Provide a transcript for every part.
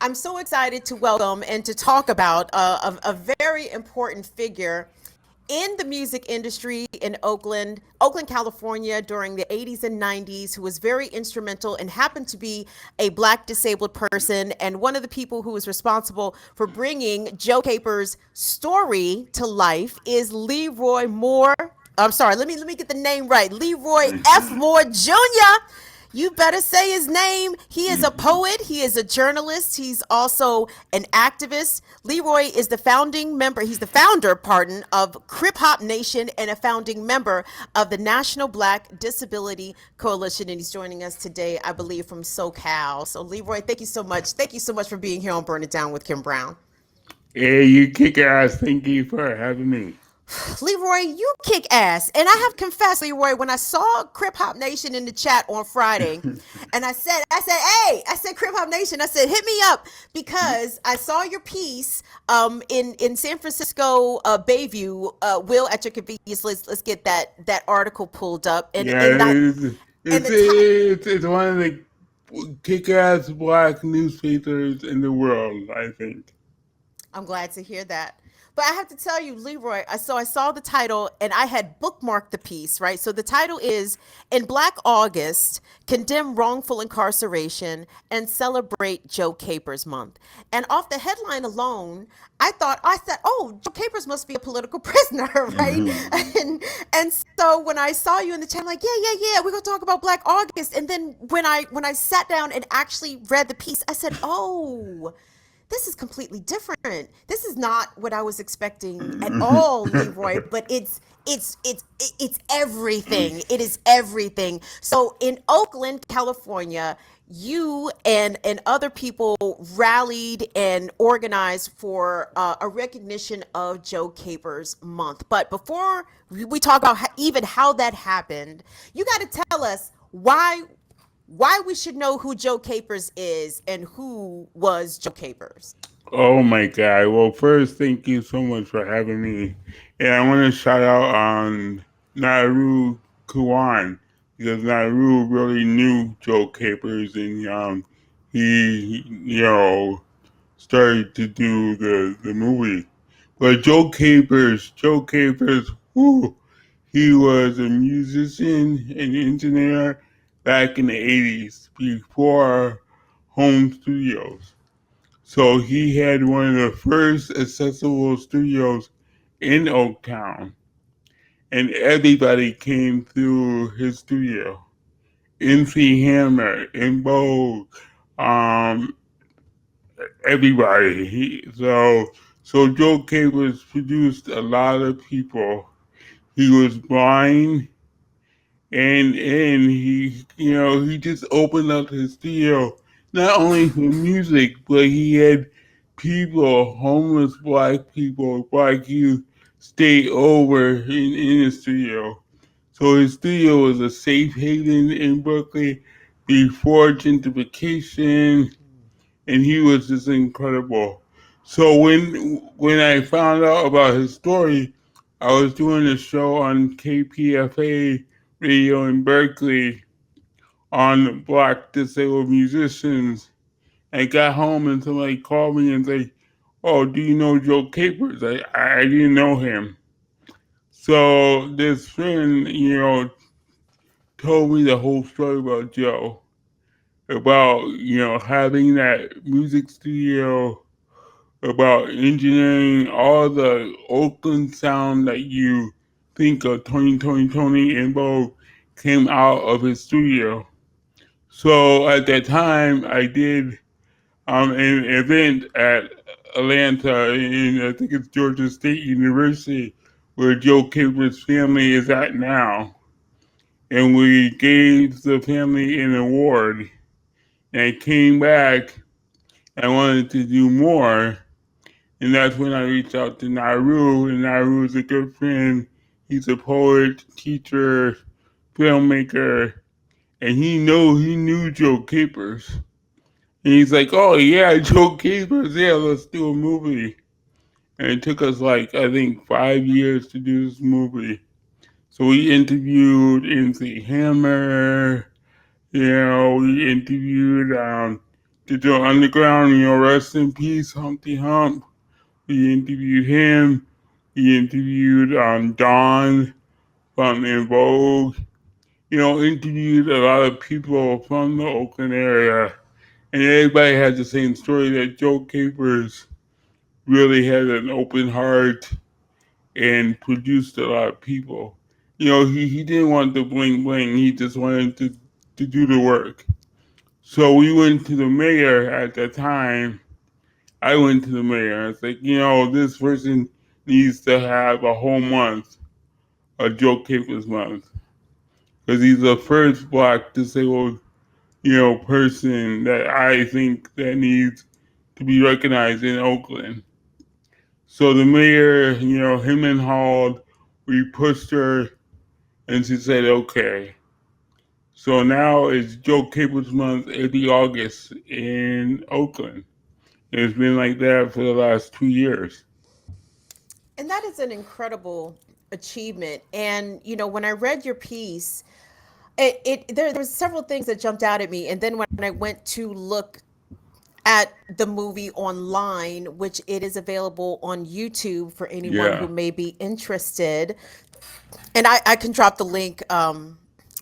I'm so excited to welcome and to talk about a very important figure in the music industry in Oakland, California during the 80s and 90s, who was very instrumental and happened to be a Black disabled person. And one of the people who was responsible for bringing Joe Caper's story to life is Leroy Moore. I'm sorry, let me get the name right. Leroy F. Moore Jr. You better say his name. He is a poet. He is a journalist. He's also an activist. Leroy is the founding member. He's the founder, pardon, of Krip Hop Nation and a founding member of the National Black Disability Coalition. And he's joining us today, I believe, from SoCal. So, Leroy, thank you so much. Thank you so much for being here on Burn It Down with Kim Brown. Hey, you kick ass. Thank you for having me. Leroy, you kick ass. And I have confessed, Leroy, when I saw Krip Hop Nation in the chat on Friday, and I said, Krip Hop Nation, I said, hit me up because I saw your piece in San Francisco, Bayview. Will, at your convenience, let's get that article pulled up. Yeah, And the top. it's one of the kick ass black newspapers in the world, I think. I'm glad to hear that. But I have to tell you, Leroy, I saw the title and I had bookmarked the piece, right? So the title is In Black August, Condemn Wrongful Incarceration and Celebrate Joe Capers Month. And off the headline alone, I said, oh, Joe Capers must be a political prisoner, right? And so when I saw you in the chat, I'm like, yeah, we're gonna talk about Black August. And then when I sat down and actually read the piece, I said, oh, this is completely different. This is not what I was expecting at all, Leroy, but it's everything. It is everything. So in Oakland, California, you and other people rallied and organized for a recognition of Joe Capers Month. But before we talk about even how that happened, you got to tell us why we should know who Joe Capers is and who was Joe Capers. Oh my God. Well, first, thank you so much for having me. And I want to shout out Naru Kuwan because Naru really knew Joe Capers and he started to do the movie. But Joe Capers, whoo, he was a musician and engineer back in the 80s before home studios. So he had one of the first accessible studios in Oaktown, and everybody came through his studio. MC Hammer, In Vogue, um, everybody. So Joe Capers produced a lot of people. He was blind, and he just opened up his studio not only for music, but he had people, homeless black youth, stay over in his studio. So his studio was a safe haven in Berkeley before gentrification, and he was just incredible. So when I found out about his story, I was doing a show on KPFA radio in Berkeley on Black disabled musicians. I got home and somebody called me and said, "Oh, do you know Joe Capers?" I didn't know him. So this friend, told me the whole story about Joe, about having that music studio, about engineering all the Oakland sound that you think of. Toni and Vogue came out of his studio. So at that time, I did an event at Atlanta, in I think it's Georgia State University, where Joe Capers' family is at now. And we gave the family an award. And I came back. I wanted to do more. And that's when I reached out to Naru, and Naru is a good friend. He's a poet, teacher, filmmaker, and he knew Joe Capers. And he's like, "Oh yeah, Joe Capers, yeah, let's do a movie." And it took us like I think 5 years to do this movie. So we interviewed MC Hammer, we interviewed the Joe Underground, rest in peace, Humpty Hump. We interviewed him. We interviewed Don from In Vogue. Interviewed a lot of people from the Oakland area, and everybody had the same story that Joe Capers really had an open heart and produced a lot of people. He didn't want the bling bling. He just wanted to do the work. So we went to the mayor at the time. I went to the mayor. I was like, this person needs to have a whole month, a Joe Capers month, because he's the first black disabled, person that I think that needs to be recognized in Oakland. So the mayor, him and Hall, we pushed her, and she said, okay. So now it's Joe Capers month every August in Oakland. It's been like that for the last 2 years. And that is an incredible achievement. And when I read your piece, there was several things that jumped out at me. And then when I went to look at the movie online, which it is available on YouTube for anyone who Yeah. may be interested, and I can drop the link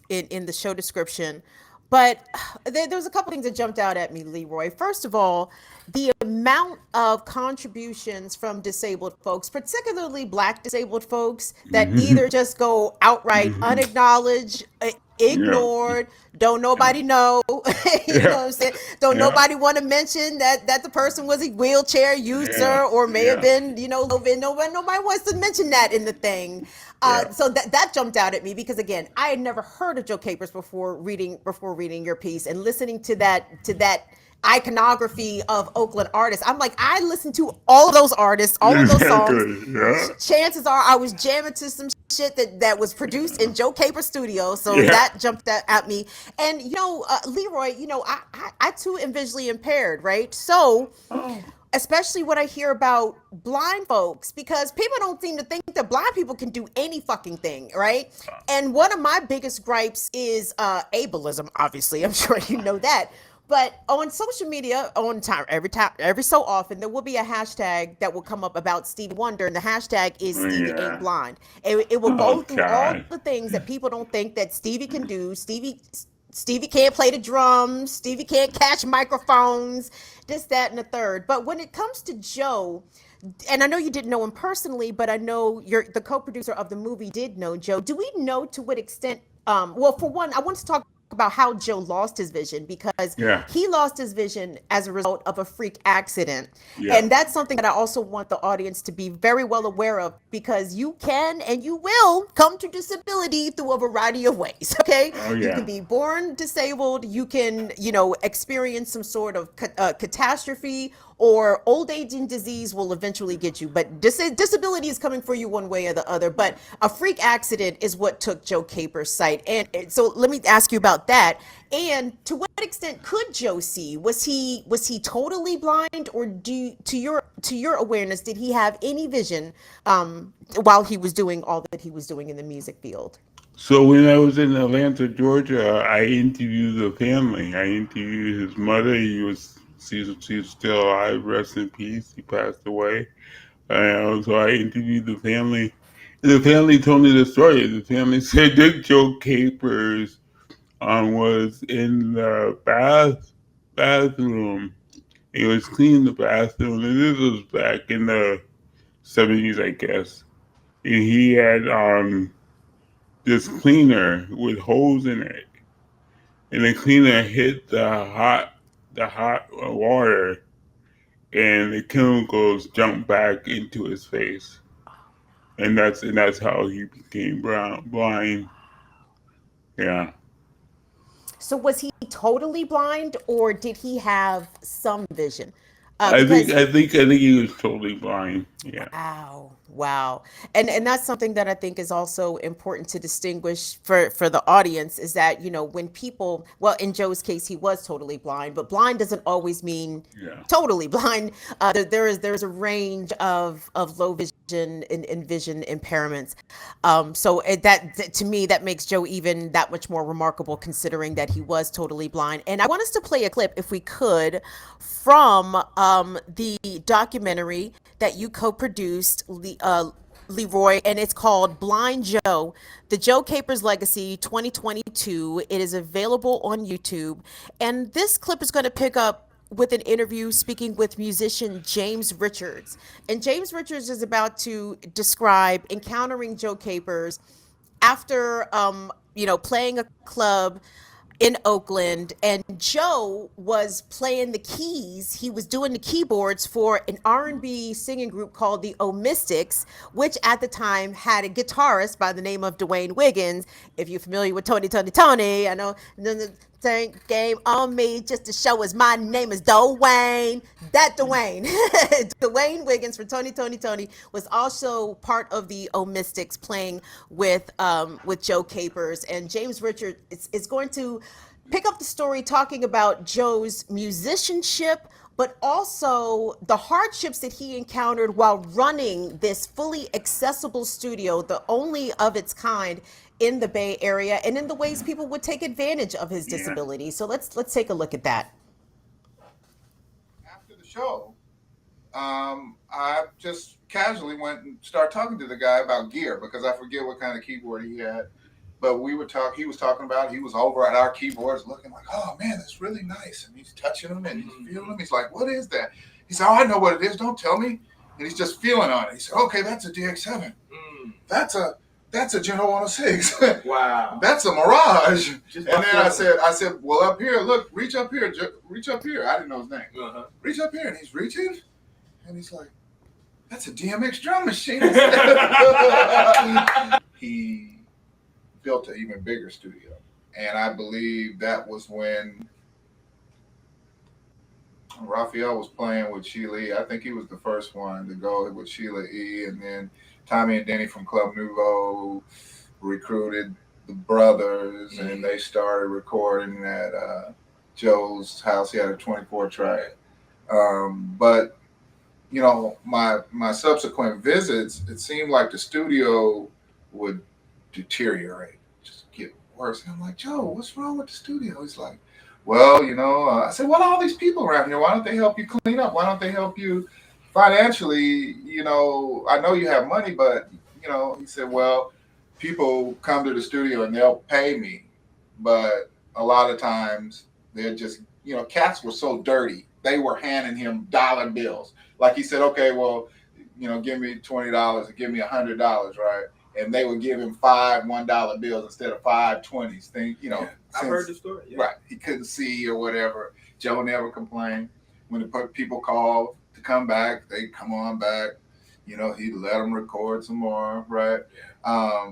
in the show description. But there was a couple things that jumped out at me, Leroy. First of all, the amount of contributions from disabled folks, particularly Black disabled folks, that Mm-hmm. either just go outright Mm-hmm. unacknowledged, Yeah. ignored, don't nobody know, you know Yeah. what I'm saying? Don't Yeah. nobody want to mention that the person was a wheelchair Yeah. user or may have Yeah. been, nobody wants to mention that in the thing. Yeah. So that jumped out at me because again, I had never heard of Joe Capers before reading your piece and listening to that iconography of Oakland artists. I'm like, I listened to all of those artists, all of those songs. Exactly. Yeah. Chances are I was jamming to some shit that was produced in Joe Capers studio. So Yeah. that jumped at me. And Leroy, I too am visually impaired, right? So Oh. especially when I hear about blind folks, because people don't seem to think that blind people can do any fucking thing, right? And one of my biggest gripes is ableism. Obviously, I'm sure you know that. But on social media, every so often, there will be a hashtag that will come up about Stevie Wonder, and the hashtag is Stevie ain't Yeah. blind. It will Oh go through all God. the things that people don't think that Stevie can do. Stevie can't play the drums. Stevie can't catch microphones. This, that, and the third. But when it comes to Joe, and I know you didn't know him personally, but I know the co-producer of the movie did know Joe. Do we know to what extent? Well, for one, I want to talk about how Joe lost his vision because Yeah. he lost his vision as a result of a freak accident. Yeah. And that's something that I also want the audience to be very well aware of because you can and you will come to disability through a variety of ways, okay? Oh You can yeah. be born disabled, you can, experience some sort of catastrophe or old age and disease will eventually get you. But disability is coming for you one way or the other. But a freak accident is what took Joe Capers' sight. And so let me ask you about that. And to what extent could Joe see? Was he totally blind, or to your awareness, did he have any vision while he was doing all that he was doing in the music field? So when I was in Atlanta, Georgia, I interviewed the family. I interviewed his mother. She's still alive. Rest in peace. He passed away. So I interviewed the family. And the family told me the story. The family said that Joe Capers was in the bathroom. He was cleaning the bathroom, and this was back in the 70s, I guess. And he had this cleaner with holes in it, and the cleaner hit the hot water, and the chemicals jumped back into his face, and that's how he became blind. Yeah, So was he totally blind, or did he have some vision? I think Because I think I think he was totally blind. Yeah, wow, wow, and that's something that I think is also important to distinguish for the audience is that when people, well, in Joe's case, he was totally blind, but blind doesn't always mean yeah, totally blind. There's a range of low vision and vision impairments. So to me, that makes Joe even that much more remarkable, considering that he was totally blind. And I want us to play a clip, if we could, from the documentary that you co-produced, Leroy, and it's called Blind Joe, The Joe Capers Legacy 2022. It is available on YouTube. And this clip is going to pick up with an interview speaking with musician James Richards. And James Richards is about to describe encountering Joe Capers after playing a club in Oakland, and Joe was playing the keys. He was doing the keyboards for an R&B singing group called the O Mystics, which at the time had a guitarist by the name of Dwayne Wiggins. If you're familiar with Toni, I know the game on me just to show us my name is Dwayne. That Dwayne, Dwayne Wiggins for Toni was also part of the O Mystics, playing with Joe Capers. And James Richard is going to pick up the story talking about Joe's musicianship, but also the hardships that he encountered while running this fully accessible studio, the only of its kind in the Bay Area, and in the ways people would take advantage of his disability. So let's take a look at that. After the show, I just casually went and started talking to the guy about gear, because I forget what kind of keyboard he had. But he was talking about, he was over at our keyboards looking like, oh man, that's really nice. And he's touching them and he's feeling them. He's like, what is that? He said, oh, I know what it is. Don't tell me. And he's just feeling on it. He said, okay, that's a DX7. That's a General 106. Wow. That's a Mirage. And then I said, well, up here, look, reach up here. Reach up here. I didn't know his name. Reach up here. And he's reaching. And he's like, that's a DMX drum machine. He built an even bigger studio. And I believe that was when Raphael was playing with Sheila E. I think he was the first one to go with Sheila E. And then Tommy and Denny from Club Nouveau recruited the brothers, and they started recording at Joe's house. He had a 24 track. But you know, my subsequent visits, it seemed like the studio would deteriorate, just get worse. And I'm like, Joe, what's wrong with the studio? He's like, well, you know, I said, what are all these people around here? Why don't they help you clean up? Why don't they help you financially? You know, I know you have money, but, you know, he said, well, people come to the studio and they'll pay me. But a lot of times they're just, you know, cats were so dirty. They were handing him dollar bills. Like he said, okay, well, you know, give me $20 and give me $100, right? And they would give him $5 $1 bills instead of 5 20s. Think, you know, I've heard the story. Yeah. Right? He couldn't see or whatever. Joe never complained. When the people called to come back, they come on back. You know, he'd let them record some more, right? Yeah.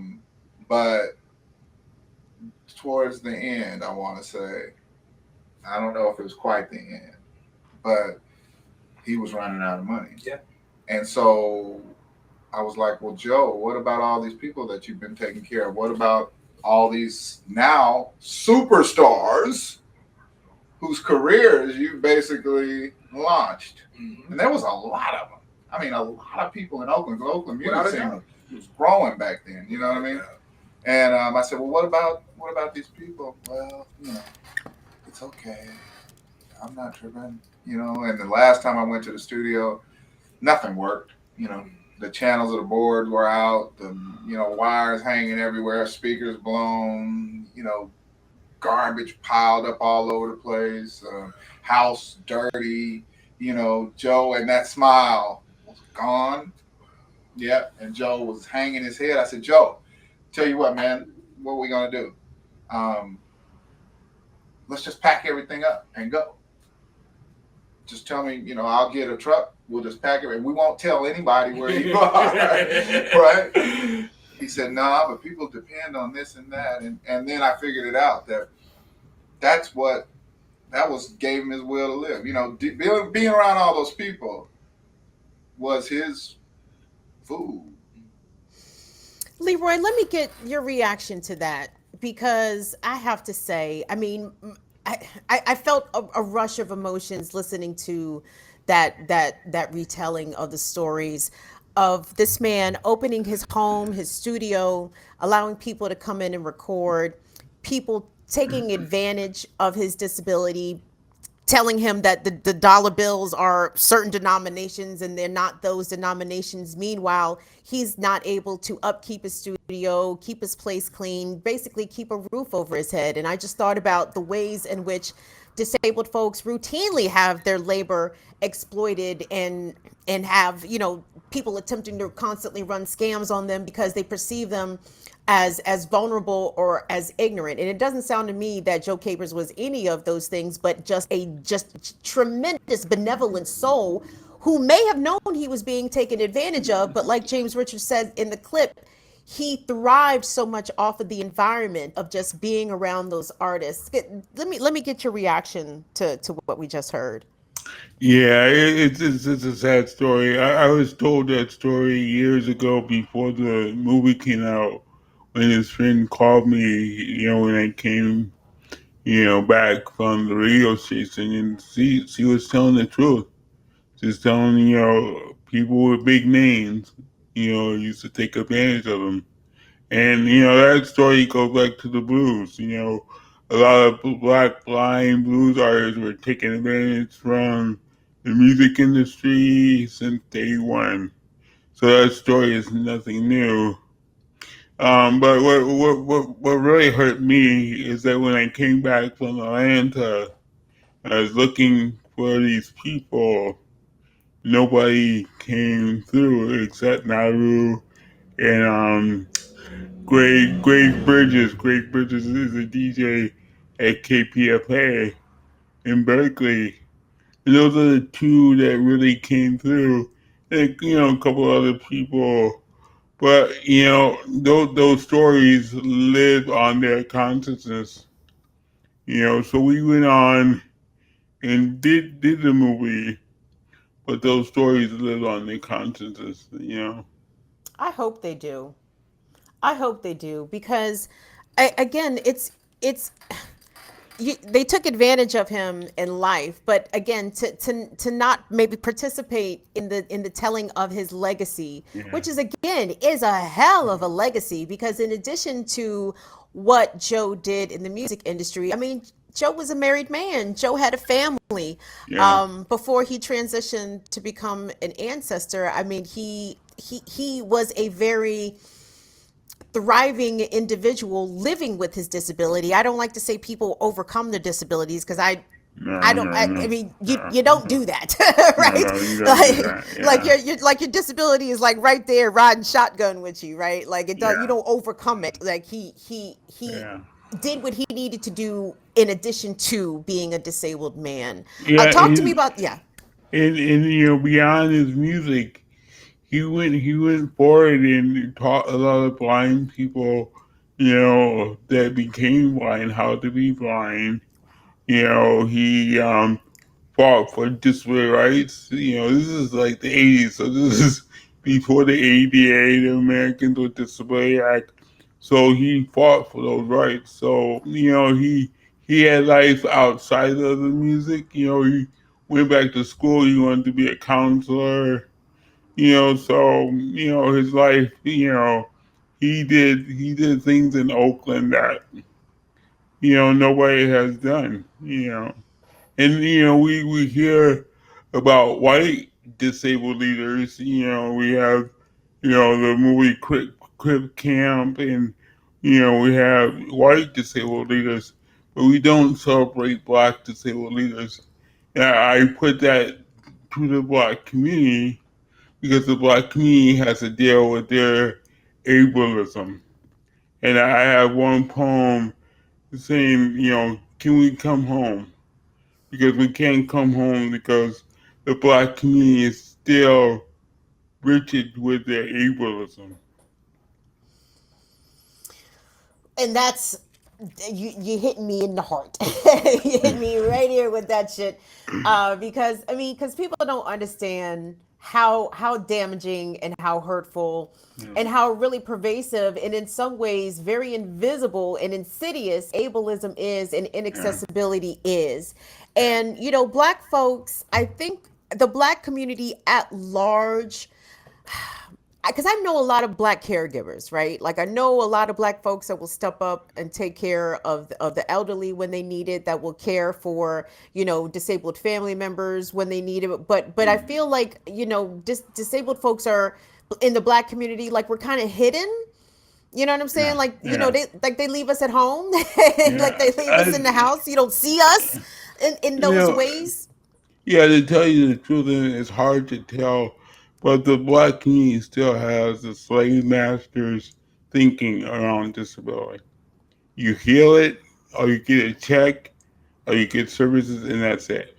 But towards the end, I want to say, I don't know if it was quite the end, but he was running out of money. Yeah. And so I was like, well, Joe, what about all these people that you've been taking care of? What about all these now superstars whose careers you basically launched? Mm-hmm. And there was a lot of them. I mean, a lot of people in Oakland. The Oakland music scene was growing back then. You know what I mean? And I said, well, what about these people? Well, you know, it's okay. I'm not tripping. You know, and the last time I went to the studio, nothing worked. You know, the channels of the board were out, the, you know, wires hanging everywhere, speakers blown, you know, garbage piled up all over the place, house dirty, you know, Joe and that smile was gone. Yep. And Joe was hanging his head. I said, Joe, tell you what, man, what are we going to do? Let's just pack everything up and go. Just tell me, you know, I'll get a truck. We'll just pack it, and we won't tell anybody where you are, right? He said, nah, but people depend on this and that. And then I figured it out that gave him his will to live. You know, being around all those people was his food. Leroy, let me get your reaction to that, because I have to say, I mean, I felt a rush of emotions listening to that retelling of the stories. of this man opening his home, his studio, allowing people to come in and record, people taking advantage of his disability, telling him that the dollar bills are certain denominations and they're not those denominations. Meanwhile, he's not able to upkeep his studio, keep his place clean, basically keep a roof over his head. And I just thought about the ways in which disabled folks routinely have their labor exploited and have, people attempting to constantly run scams on them because they perceive them as vulnerable or as ignorant. And it doesn't sound to me that Joe Capers was any of those things, but just a tremendous benevolent soul who may have known he was being taken advantage of, but like James Richards said in the clip, he thrived so much off of the environment of just being around those artists. Let me get your reaction to what we just heard. Yeah, it's a sad story. I was told that story years ago before the movie came out, when his friend called me, when I came, back from the radio station, and she was telling the truth. Just telling, people with big names, used to take advantage of them. And, that story goes back to the blues. A lot of black blind blues artists were taking advantage from the music industry since day one. So that story is nothing new. But what really hurt me is that when I came back from Atlanta, I was looking for these people. Nobody came through except Naru and Greg Bridges. Greg Bridges is a DJ at KPFA in Berkeley. And those are the two that really came through. And, a couple other people. But, those stories live on their consciousness. So we went on and did the movie, but those stories live on their consciousness. I hope they do. I hope they do because, again, it's they took advantage of him in life, but again, to not maybe participate in the telling of his legacy, Yeah. which is again is a hell of a legacy because in addition to what Joe did in the music industry, I mean, Joe was a married man. Joe had a family. Yeah. Before he transitioned to become an ancestor. I mean, he was a very thriving individual living with his disability. I don't like to say people overcome their disabilities because No, I don't. no, I no. mean, No. you don't do that, right? No, you don't do Like, that. like Yeah. your disability is like right there riding shotgun with you, right? Like it does. You Yeah. don't overcome it. Like he Yeah. did what he needed to do in addition to being a disabled man. Yeah, Talk to me about and beyond his music, he went forward and taught a lot of blind people, that became blind how to be blind. He fought for disability rights. This is like the 80s, so this is before the ADA, the Americans with Disability Act. So he fought for those rights. So, he had life outside of the music. He went back to school. He wanted to be a counselor. So, his life, he did things in Oakland that, nobody has done. And we hear about white disabled leaders. We have the movie Crip Camp, and we have white disabled leaders, but we don't celebrate black disabled leaders. And I put that to the black community because the black community has to deal with their ableism. And I have one poem saying, can we come home? Because we can't come home because the black community is still rigid with their ableism. and that's you hit me in the heart. You hit me right here with that shit. Because people don't understand how damaging and how hurtful and how really pervasive and in some ways very invisible and insidious ableism is and inaccessibility is. And black folks, I think the black community at large, because I know a lot of black caregivers, right? Like I know a lot of black folks that will step up and take care of the elderly when they need it, that will care for, disabled family members when they need it. But I feel like, disabled folks are in the black community, like we're kind of hidden. You know what I'm saying? Yeah, Like, yeah, they leave us at home, like yeah. they leave us in the house. You don't see us in You those know, ways. yeah. To tell you the truth, and it's hard to tell, but the black community still has the slave masters thinking around disability. You heal it, or you get a check, or you get services, and that's it.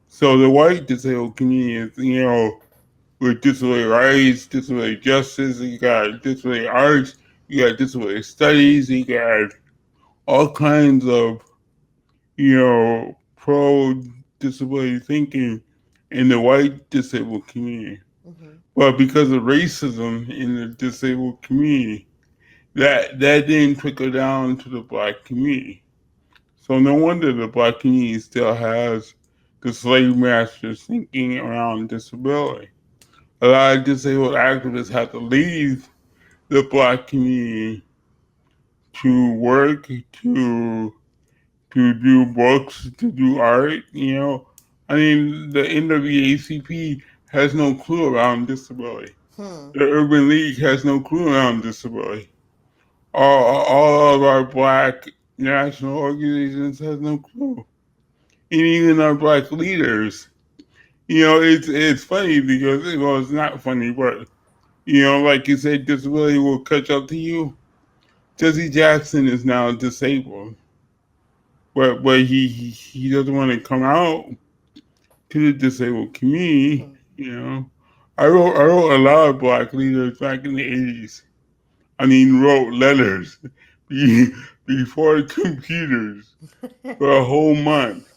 So the white disabled community is, with disability rights, disability justice, you got disability arts, you got disability studies, you got all kinds of, pro disability thinking in the white disabled community. Hmm. But because of racism in the disabled community, that didn't trickle down to the black community. So no wonder the black community still has the slave masters thinking around disability. A lot of disabled activists have to leave the black community to work, to do books, to do art. I mean, the NWACP has no clue around disability. Hmm. The Urban League has no clue around disability. All of our black national organizations has no clue. And even our black leaders. It's funny because, well, it's not funny, but, like you said, disability will catch up to you. Jesse Jackson is now disabled, but he doesn't want to come out to the disabled community. Hmm. I wrote a lot of black leaders back in the '80s. I mean, wrote letters before computers for a whole month.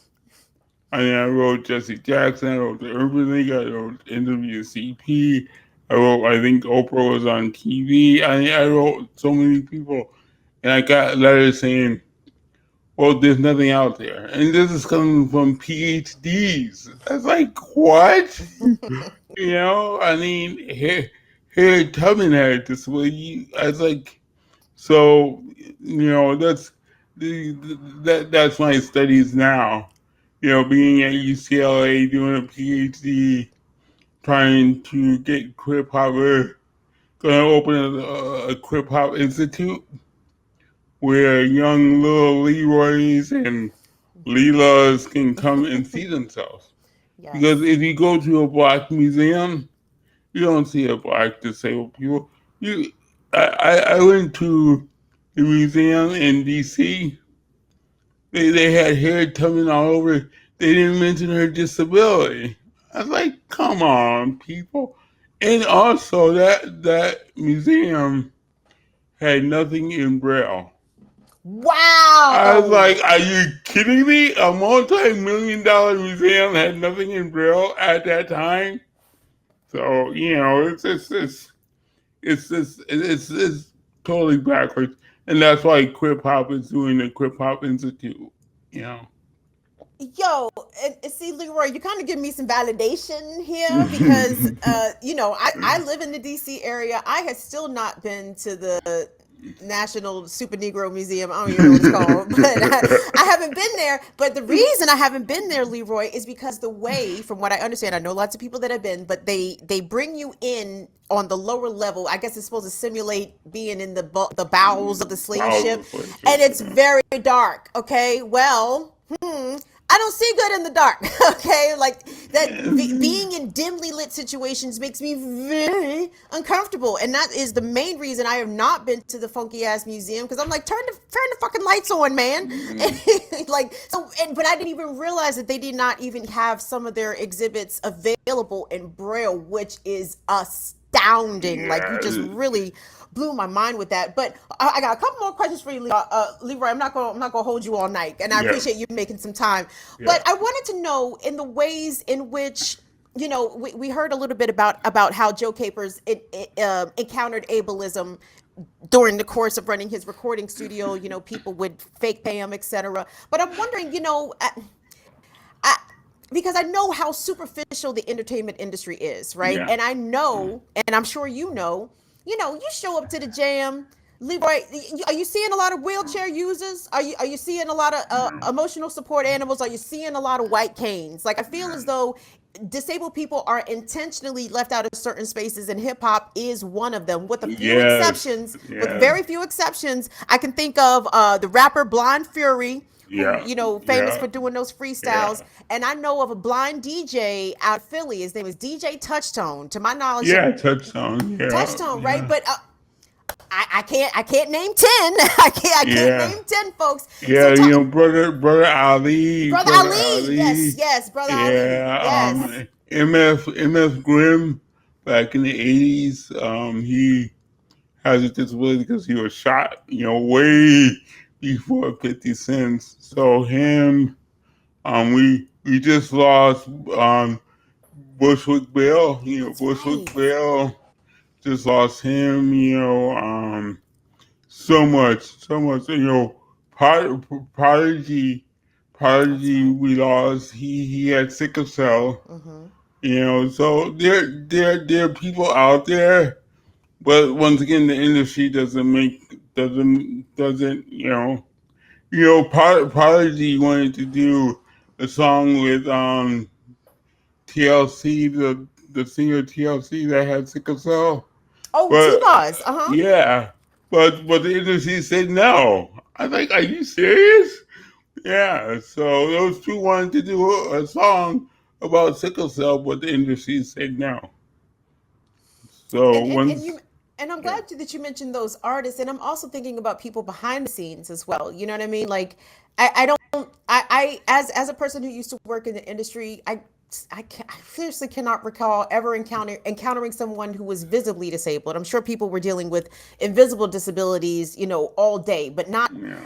I mean, I wrote Jesse Jackson. I wrote the Urban League. I wrote NWCP. I think Oprah was on TV. I wrote so many people, and I got letters saying, well, there's nothing out there. And this is coming from PhDs. That's like, what? I mean, Harriet Tubman had disability. I was like, so, that's that's my studies now. Being at UCLA, doing a PhD, trying to get Krip Hop, going to open a Krip Hop Institute where young little Leroys and Leelas can come and see themselves. Because Yes. if you go to a black museum, you don't see a black disabled people. I went to the museum in D.C. They had hair coming all over. They didn't mention her disability. I was like, come on, people. And also, that museum had nothing in Braille. I was Wow. like, are you kidding me? A multi-million-dollar museum had nothing in Braille at that time. So it's totally backwards, and that's why Krip Hop is doing the Krip Hop Institute. You know. Yo, and see, Leroy, you kind of give me some validation here because, I live in the DC area. I had still not been to the National Super Negro Museum. I don't even know what it's called, but I haven't been there. But the reason I haven't been there, Leroy, is because the way, from what I understand, I know lots of people that have been, but they bring you in on the lower level. I guess it's supposed to simulate being in the bowels of the slave ship, Powerful and friendship, it's yeah. very dark. Okay, well. I don't see good in the dark. Okay, like that being in dimly lit situations makes me very uncomfortable, and that is the main reason I have not been to the funky ass museum because I'm like, turn the fucking lights on, man. Like so, but I didn't even realize that they did not even have some of their exhibits available in Braille, which is astounding. Like you just Yeah, really blew my mind with that. But I got a couple more questions for you, Leroy. I'm not gonna hold you all night, and I yeah, appreciate you making some time. yeah. But I wanted to know in the ways in which we heard a little bit about how Joe Capers encountered ableism during the course of running his recording studio. People would fake pay him, etc. But I'm wondering, I, because I know how superficial the entertainment industry is, right? Yeah. And I know, and I'm sure you show up to the jam, Leroy. Are you seeing a lot of wheelchair users? Are you seeing a lot of emotional support animals? Are you seeing a lot of white canes? Like I feel as though disabled people are intentionally left out of certain spaces, and hip hop is one of them, with a few Yes. exceptions. With Yes. very few exceptions, I can think of the rapper Blind Fury, who Yeah. famous Yeah. for doing those Yeah. freestyles, and I know of a blind DJ out of Philly. His name is DJ Touchtone. To my knowledge, Yeah. Touchstone. Yeah. Touchtone, right? Yeah. But I can't name 10. I can't Yeah. name 10 folks. So Yeah. brother Ali. Brother Brother Ali, yes, Ali. yes, Brother Ali, Yeah. yes. MF Grimm back in the 80s. He has a disability because he was shot, way before 50 cents. So him, we just lost Bushwick Bill. That's Bushwick right. Bill just lost him. So much. Prodigy, That's Prodigy, right. we lost. He had sickle cell. Mm-hmm. So there are people out there. But once again, the industry doesn't Prodigy wanted to do a song with TLC, the singer TLC that had sickle cell. Oh, But T-Boz, uh-huh. yeah, but the industry said no. I was like, are you serious? Yeah. So those two wanted to do a song about sickle cell, but the industry said no. So And you once, and I'm yeah. glad that you mentioned those artists, and I'm also thinking about people behind the scenes as well. You know what I mean? Like I don't as a person who used to work in the industry, I seriously cannot recall ever encountering someone who was visibly disabled. I'm sure people were dealing with invisible disabilities, all day, but not. Yeah.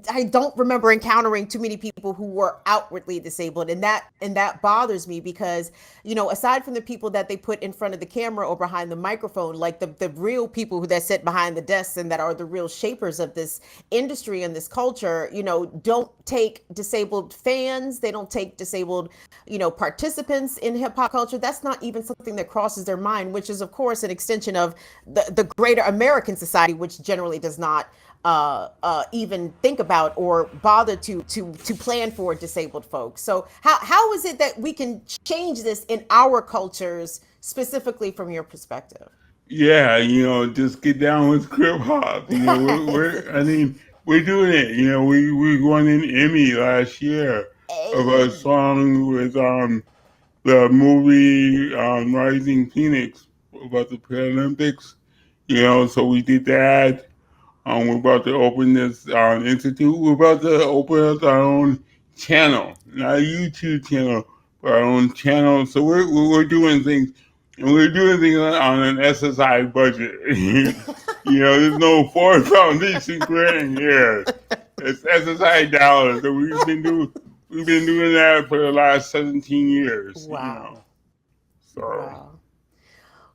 I don't remember encountering too many people who were outwardly disabled, and that bothers me because aside from the people that they put in front of the camera or behind the microphone, like the real people that sit behind the desks and that are the real shapers of this industry and this culture, don't take disabled fans. They don't take disabled, participants in hip hop culture. That's not even something that crosses their mind, which is, of course, an extension of the greater American society, which generally does not even think about or bother to plan for disabled folks. So how is it that we can change this in our cultures, specifically from your perspective? Yeah, just get down with Krip Hop. I mean, we're doing it. We won an Emmy last year of a Hey. song with the movie Rising Phoenix about the Paralympics. So we did that. We're about to open this institute. We're about to open up our own channel, not a YouTube channel, but our own channel. So we're doing things, and we're doing things on an SSI budget. There's no Ford Foundation grant here. It's SSI dollars, and we've been doing that for the last 17 years. Wow. So. Wow.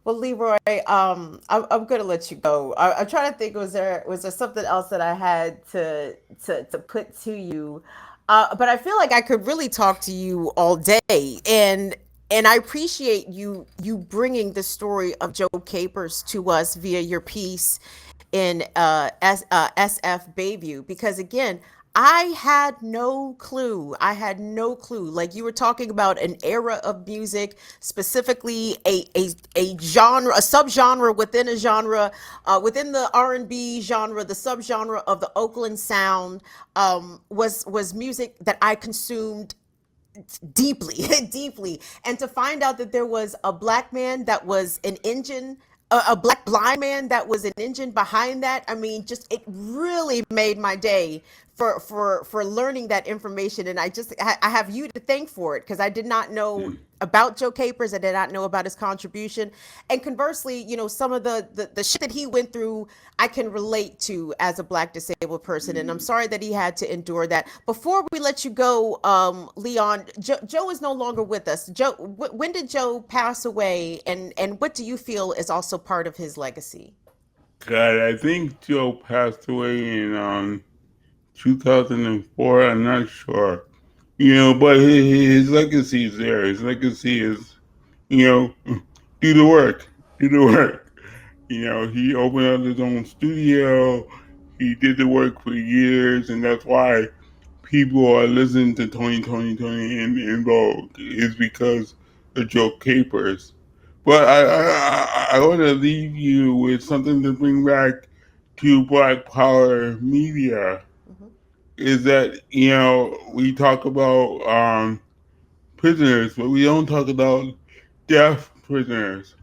Well, Leroy, I'm gonna let you go. I'm trying to think. Was there something else that I had to put to you? But I feel like I could really talk to you all day, and I appreciate you bringing the story of Joe Capers to us via your piece in SF Bayview, because again, I had no clue. I had no clue. Like you were talking about an era of music, specifically a genre, a subgenre within a genre, within the R&B genre, the subgenre of the Oakland sound, was music that I consumed deeply, deeply. And to find out that there was a black man that was an engine, a black blind man that was an engine behind that. I mean, just it really made my day for learning that information. And I have you to thank for it, because I did not know about Joe Capers. I did not know about his contribution. And conversely, some of the shit that he went through, I can relate to as a black disabled person. And I'm sorry that he had to endure that. Before we let you go, Leon, Joe is no longer with us. Joe, when did Joe pass away? And what do you feel is also part of his legacy? God, I think Joe passed away in 2004. I'm not sure. But his legacy is there. His legacy is, you know, do the work, do the work. He opened up his own studio. He did the work for years, and that's why people are listening to Toni in Vogue is because of Joe Capers. But I want to leave you with something to bring back to Black Power media. Mm-hmm. Is that we talk about prisoners, but we don't talk about deaf prisoners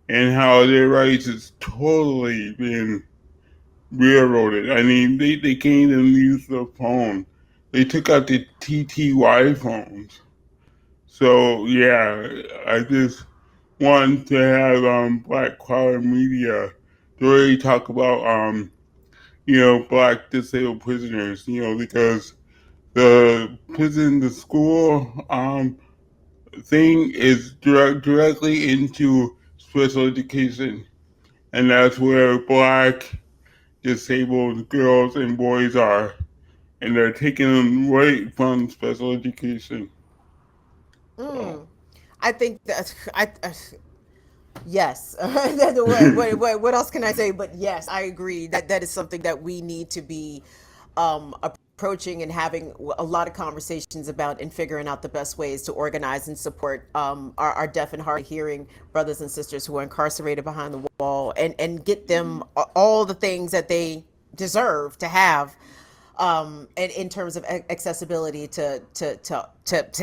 and how their rights has totally been railroaded. I mean, they can't even use the phone. They took out the TTY phones. So yeah, I just want to have Black Power media to really talk about Black disabled prisoners. Because the school thing is directly into special education, and that's where Black disabled girls and boys are, and they're taking them right from special education. So, I think that yes. What else can I say? But yes, I agree that that is something that we need to be approaching and having a lot of conversations about and figuring out the best ways to organize and support our deaf and hard of hearing brothers and sisters who are incarcerated behind the wall and get them all the things that they deserve to have and in terms of accessibility to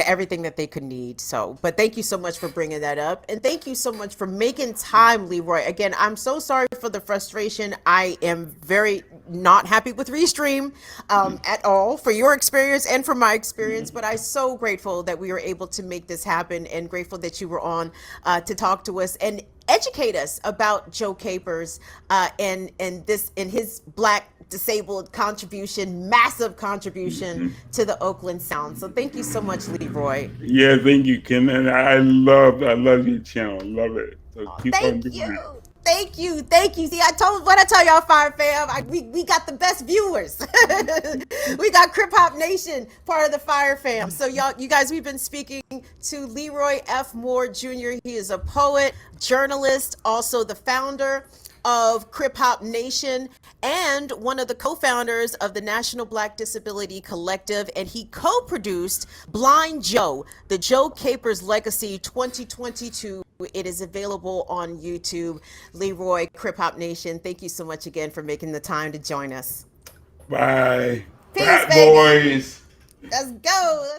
everything that they could need. So, but thank you so much for bringing that up, and thank you so much for making time, Leroy. Again, I'm so sorry for the frustration. I am very not happy with Restream at all for your experience and for my experience, but I'm so grateful that we were able to make this happen, and grateful that you were on to talk to us and educate us about Joe Capers and his Black disabled contribution, massive contribution to the Oakland sound. So thank you so much, Leroy. yeah, thank you, Ken, and I love your channel, love it. So keep on Thank doing you. it. Thank you. See, I tell y'all, Fire Fam, we got the best viewers. We got Krip Hop Nation, part of the Fire Fam. So you guys, we've been speaking to Leroy F. Moore Jr. He is a poet, journalist, also the founder of Krip Hop Nation and one of the co-founders of the National Black Disability Collective, and he co-produced Blind Joe, the Joe Capers Legacy 2022. It is available on YouTube. Leroy, Krip Hop Nation, thank you so much again for making the time to join us. Bye. Peace, Fat baby. boys. Let's go.